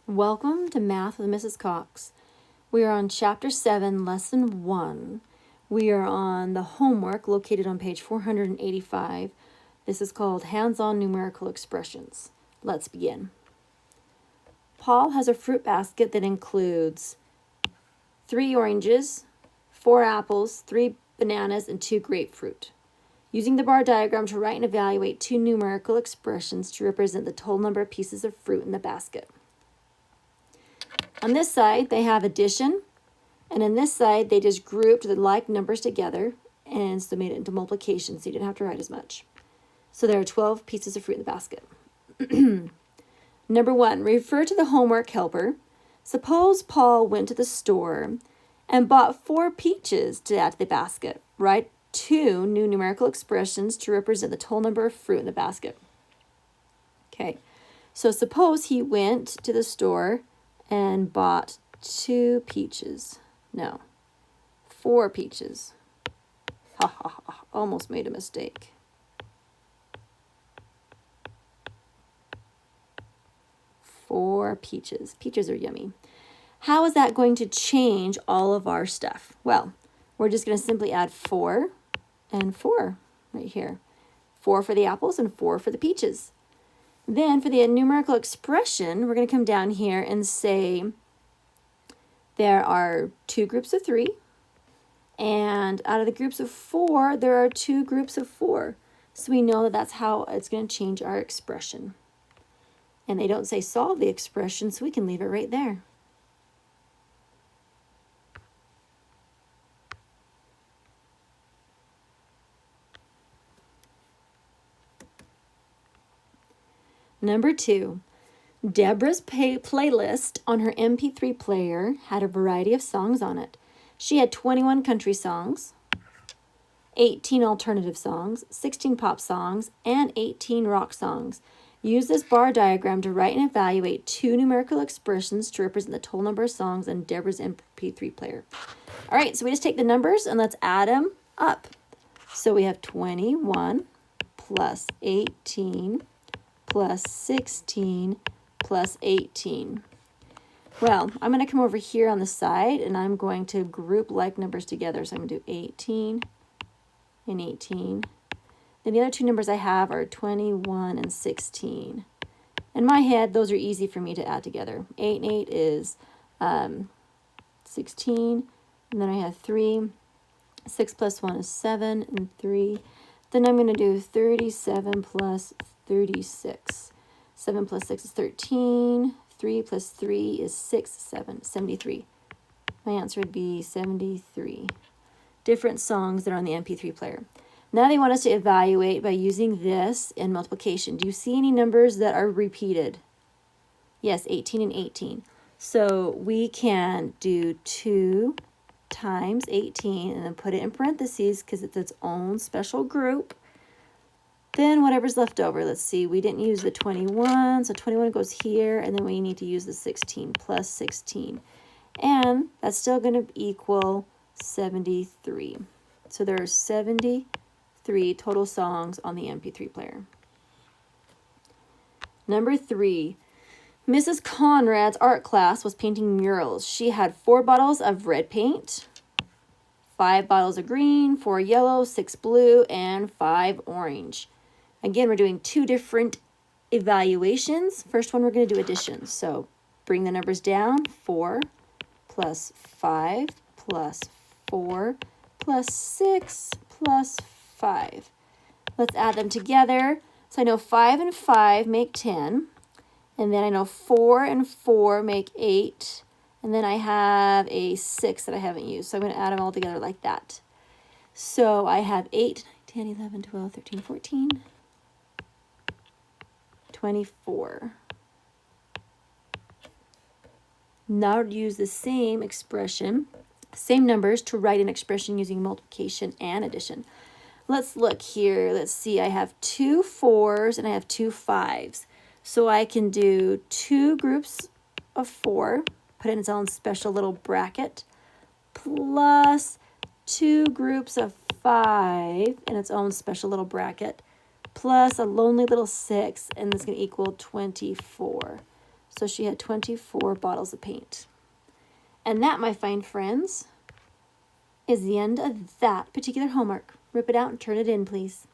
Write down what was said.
Welcome to Math with Mrs. Cox. We are on Chapter 7, Lesson 1. We are on the homework located on page 485. This is called Hands-on Numerical Expressions. Let's begin. Paul has a fruit basket that includes 3 oranges, 4 apples, 3 bananas, and 2 grapefruit. Using the bar diagram to write and evaluate 2 numerical expressions to represent the total number of pieces of fruit in the basket. On this side, they have addition, and on this side, they just grouped the like numbers together and so made it into multiplication, so you didn't have to write as much. So there are 12 pieces of fruit in the basket. Number 1, refer to the homework helper. Suppose Paul went to the store and bought 4 peaches to add to the basket. Write 2 new numerical expressions to represent the total number of fruit in the basket. Okay, so suppose he went to the store and bought 2 peaches. No, 4 peaches. Ha ha ha, almost made a mistake. Four peaches. Peaches are yummy. How is that going to change all of our stuff? Well, we're just going to simply add 4 and 4 right here. 4 for the apples and 4 for the peaches. Then for the numerical expression, we're going to come down here and say there are 2 groups of 3. And out of the groups of 4, there are 2 groups of 4. So we know that that's how it's going to change our expression. And they don't say solve the expression, so we can leave it right there. Number 2, Deborah's playlist on her MP3 player had a variety of songs on it. She had 21 country songs, 18 alternative songs, 16 pop songs, and 18 rock songs. Use this bar diagram to write and evaluate 2 numerical expressions to represent the total number of songs in Deborah's MP3 player. All right, so we just take the numbers and let's add them up. So we have 21 plus 18 plus 16 plus 18. Well, I'm going to come over here on the side and I'm going to group like numbers together. So I'm going to do 18 and 18. Then the other 2 numbers I have are 21 and 16. In my head, those are easy for me to add together. 8 and 8 is 16. And then I have 3. 6 plus 1 is 7 and 3. Then I'm going to do 37 plus 36. 7 plus 6 is 13. 3 plus 3 is 6, 7, 73. My answer would be 73. Different songs that are on the MP3 player. Now they want us to evaluate by using this in multiplication. Do you see any numbers that are repeated? Yes, 18 and 18. So we can do 2 times 18 and then put it in parentheses because it's its own special group. Then whatever's left over, let's see, we didn't use the 21, so 21 goes here, and then we need to use the 16 plus 16. And that's still going to equal 73. So there are 73 total songs on the MP3 player. Number 3, Mrs. Conrad's art class was painting murals. She had 4 bottles of red paint, 5 bottles of green, 4 yellow, 6 blue, and 5 orange. Again, we're doing 2 different evaluations. First one, we're going to do addition. So bring the numbers down. 4 plus 5 plus 4 plus 6 plus 5. Let's add them together. So I know 5 and 5 make 10. And then I know 4 and 4 make 8. And then I have a 6 that I haven't used. So I'm going to add them all together like that. So I have 8, 9, 10, 11, 12, 13, 14, 24. Now use the same expression, same numbers to write an expression using multiplication and addition. Let's look here. Let's see. I have 2 4s and I have 2 5s. So I can do 2 groups of 4, put it in its own special little bracket, plus 2 groups of 5 in its own special little bracket, plus a lonely little 6, and it's going to equal 24. So she had 24 bottles of paint. And that, my fine friends, is the end of that particular homework. Rip it out and turn it in, please.